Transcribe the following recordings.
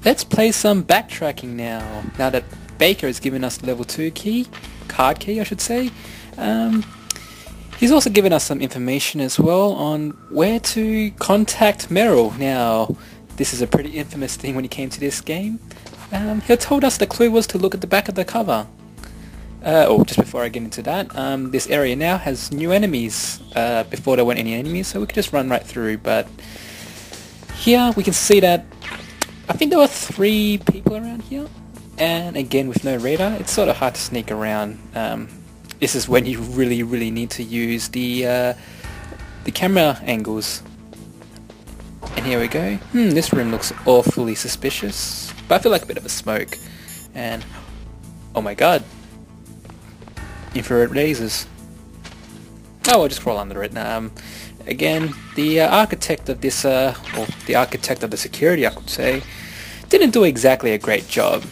let's play some backtracking now. Now that Baker has given us the level 2 key, card key I should say. He's also given us some information as well on where to contact Meryl. Now, this is a pretty infamous thing when he came to this game. He told us the clue was to look at the back of the cover. Just before I get into that, this area now has new enemies. Before there weren't any enemies, so we could just run right through, but here we can see that I think there were 3 people around here, and again with no radar it's sort of hard to sneak around. This is when you really need to use the camera angles. And here we go. This room looks awfully suspicious, but I feel like a bit of a smoke. And oh my god, infrared lasers. Oh, I'll just crawl under it. Again, the architect of this, or the architect of the security, I could say, didn't do exactly a great job.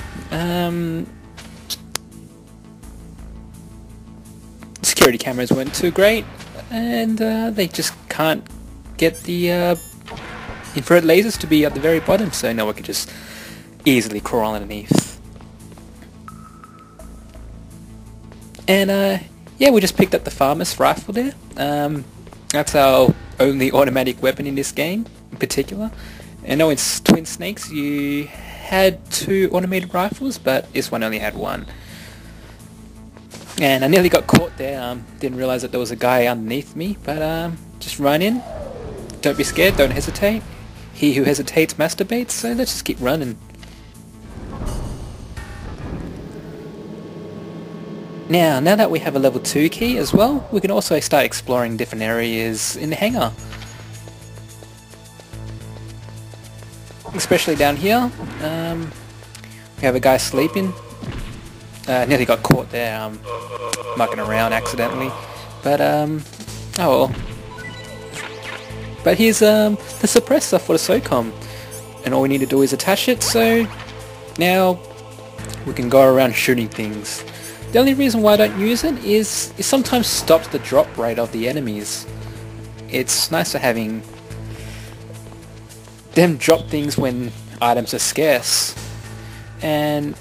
Security cameras weren't too great, and they just can't get the infrared lasers to be at the very bottom, so no one could just easily crawl underneath. And yeah, we just picked up the farmer's rifle there. That's our only automatic weapon in this game, in particular. I know in Twin Snakes you had 2 automated rifles, but this one only had 1. And I nearly got caught there. Didn't realize that there was a guy underneath me, but just run in. Don't be scared, don't hesitate. He who hesitates masturbates, so let's just keep running. Now that we have a level 2 key as well, we can also start exploring different areas in the hangar. Especially down here. We have a guy sleeping. Nearly got caught there, mucking around accidentally. But, oh well. But here's the suppressor for the SOCOM. And all we need to do is attach it, so now we can go around shooting things. The only reason why I don't use it is it sometimes stops the drop rate of the enemies. It's nicer having them drop things when items are scarce. And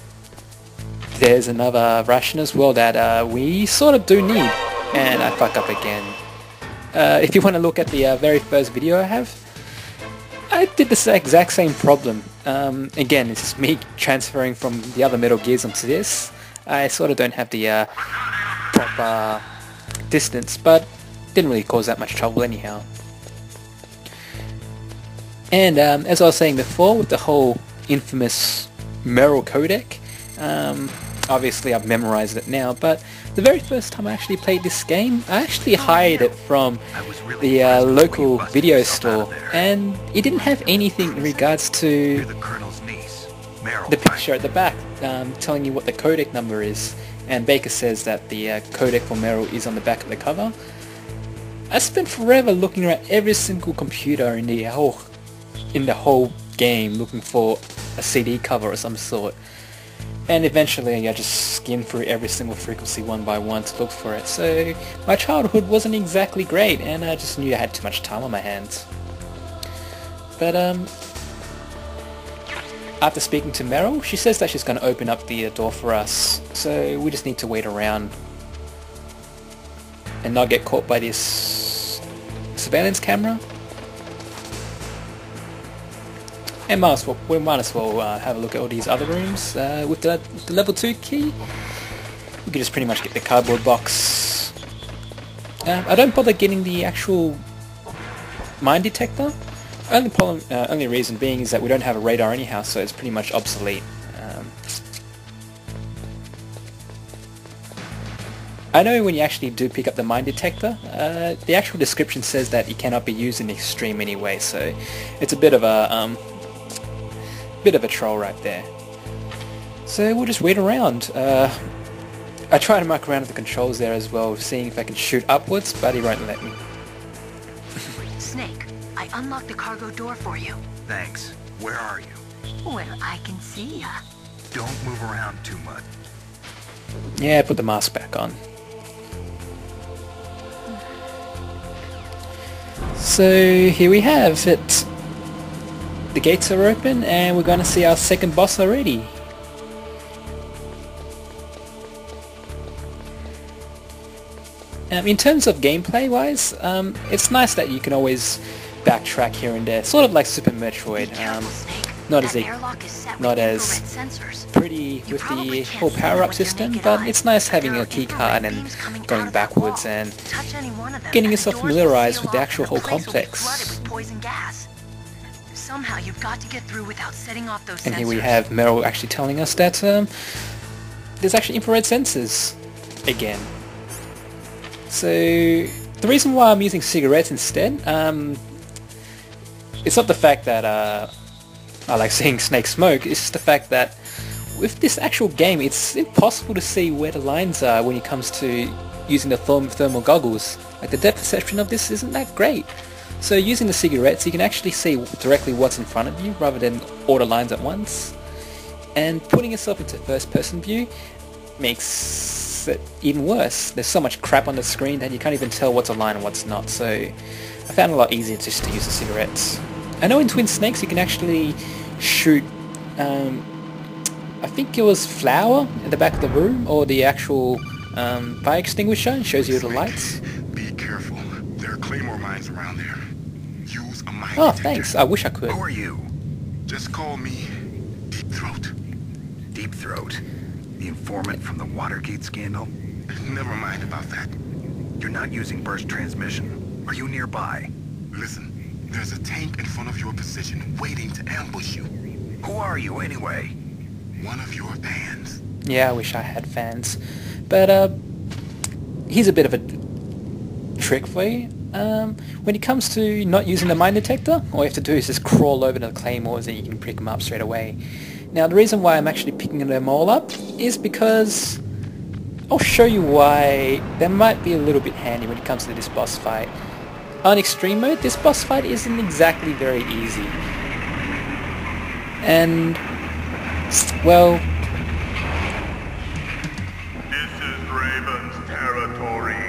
there's another ration as well that we sort of do need. And I fuck up again. If you want to look at the very first video I have, I did the exact same problem. Again, this is me transferring from the other Metal Gears onto this. I sort of don't have the proper distance, but didn't really cause that much trouble anyhow. And as I was saying before, with the whole infamous Meryl codec, obviously I've memorized it now, but the very first time I actually played this game, I actually hired it from the local video store, and it didn't have anything in regards to the picture at the back telling you what the codec number is. And Baker says that the codec for Meryl is on the back of the cover. I spent forever looking around every single computer in the whole game looking for a CD cover of some sort. And eventually I just skimmed through every single frequency one by one to look for it. So my childhood wasn't exactly great, and I just knew I had too much time on my hands. But after speaking to Meryl, she says that she's going to open up the door for us. So we just need to wait around and not get caught by this surveillance camera. And we might as well have a look at all these other rooms. With the level 2 key, we can just pretty much get the cardboard box. I don't bother getting the actual mine detector. Only reason being is that we don't have a radar anyhow, so it's pretty much obsolete. I know when you actually do pick up the mine detector, the actual description says that it cannot be used in the extreme anyway, so it's a bit of a troll right there. So we'll just wait around. I try to muck around with the controls there as well, seeing if I can shoot upwards, but he won't let me. Snake, I unlocked the cargo door for you. Thanks. Where are you? Well, I can see ya. Don't move around too much. Yeah, put the mask back on. So here we have it. the gates are open and we're going to see our second boss already. In terms of gameplay wise, it's nice that you can always backtrack here and there, sort of like Super Metroid. Not as pretty with the whole power-up system, but it's nice having a keycard and going backwards and getting yourself familiarized with the actual whole complex. Somehow you've got to get through without setting off those sensors. And here we have Meryl actually telling us that there's actually infrared sensors again. So the reason why I'm using cigarettes instead, it's not the fact that I like seeing Snake smoke, it's just the fact that with this actual game it's impossible to see where the lines are when it comes to using the thermal goggles. Like the depth perception of this isn't that great. So using the cigarettes you can actually see directly what's in front of you rather than all the lines at once. And putting yourself into first person view makes it even worse. There's so much crap on the screen that you can't even tell what's a line and what's not. So I found it a lot easier just to use the cigarettes. I know in Twin Snakes you can actually shoot, I think it was flour at the back of the room, or the actual fire extinguisher, and shows you the lights. Be careful. There are claymore mines around there. Use a mine Oh, detector. thanks. I wish I could. Who are you? Just call me Deep Throat. Deep Throat? The informant from the Watergate scandal? Never mind about that. You're not using burst transmission. Are you nearby? Listen, there's a tank in front of your position waiting to ambush you. Who are you anyway? One of your fans. Yeah, I wish I had fans. But here's a bit of a trick for you. When it comes to not using the mine detector, all you have to do is just crawl over to the claymores and you can pick them up straight away. Now the reason why I'm actually picking them all up is because I'll show you why they might be a little bit handy when it comes to this boss fight. On extreme mode, this boss fight isn't exactly very easy. And, well, This is Raven's territory.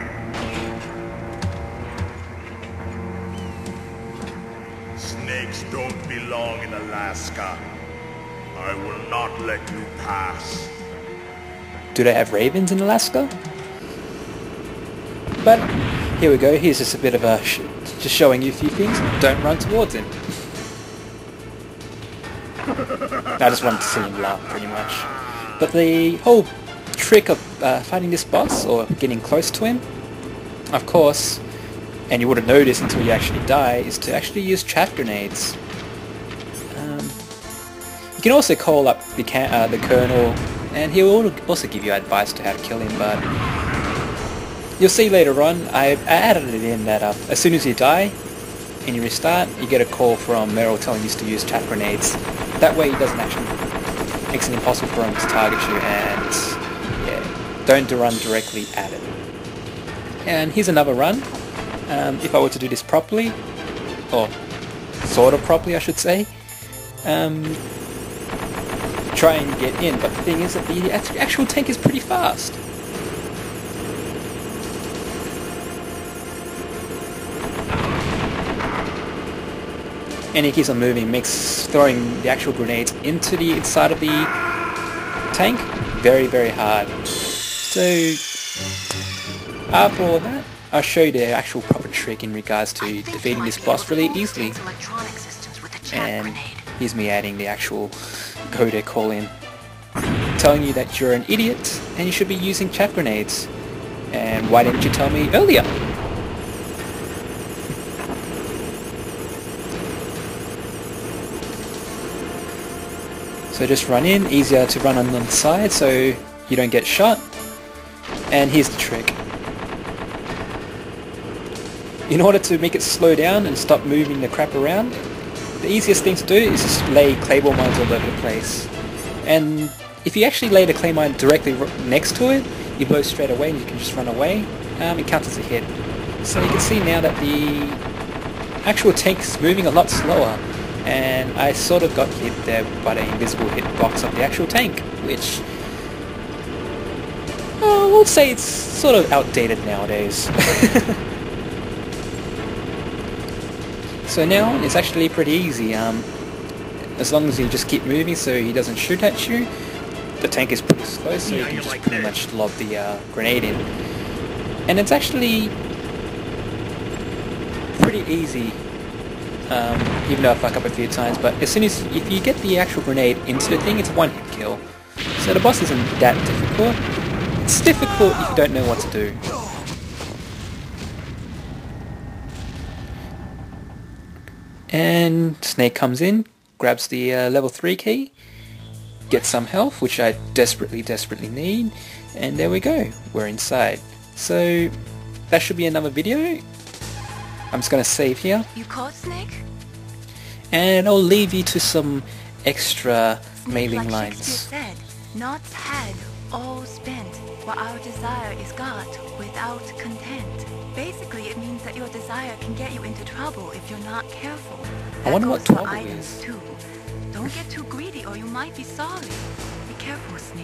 Snakes don't belong in Alaska. I will not let you pass. do they have ravens in Alaska? But here we go, here's just a bit of a just showing you a few things. Don't run towards him. I just wanted to see him laugh pretty much. But the whole trick of fighting this boss, or getting close to him, of course, and you wouldn't notice until you actually die, is to actually use chaff grenades. You can also call up the Colonel, and he will also give you advice to how to kill him, but you'll see later on, I added it in that as soon as you die and you restart, you get a call from Meryl telling you to use chaff grenades. That way it doesn't actually makes it impossible for him to target you, and yeah, don't run directly at it. And here's another run. If I were to do this properly, or sort of properly I should say, try and get in, but the thing is that the actual tank is pretty fast. And he keeps on moving, makes throwing the actual grenades into the inside of the tank very, very hard. So after all that, I'll show you the actual proper trick in regards to defeating this boss really easily. And here's me adding the actual codec call in, telling you that you're an idiot and you should be using chaff grenades. And why didn't you tell me earlier? So just run in, easier to run on the side so you don't get shot. And here's the trick. In order to make it slow down and stop moving the crap around, the easiest thing to do is just lay claymore mines all over the place. And if you actually lay the claymore mine directly next to it, you blow straight away and you can just run away. It counts as a hit. So you can see now that the actual tank is moving a lot slower. And I sort of got hit there by the invisible hitbox of the actual tank, which we'll say it's sort of outdated nowadays. So now it's actually pretty easy. As long as you just keep moving so he doesn't shoot at you, the tank is pretty slow, so you can just pretty much lob the grenade in. And it's actually pretty easy, even though I fuck up a few times, but as soon as, if you get the actual grenade into the thing, it's a one-hit kill. So the boss isn't that difficult. It's difficult if you don't know what to do. And Snake comes in, grabs the level 3 key, gets some health, which I desperately need, and there we go, we're inside. So that should be another video. I'm just going to save here. You caught Snake? And I'll leave you to some extra Snake, mailing like lines. Shakespeare said, Nought's had, all spent, while our desire is got, without content. Basically, it means that your desire can get you into trouble if you're not careful. I wonder That what goes for trouble items is. too. Don't get too greedy or you might be sorry. Be careful, Snake.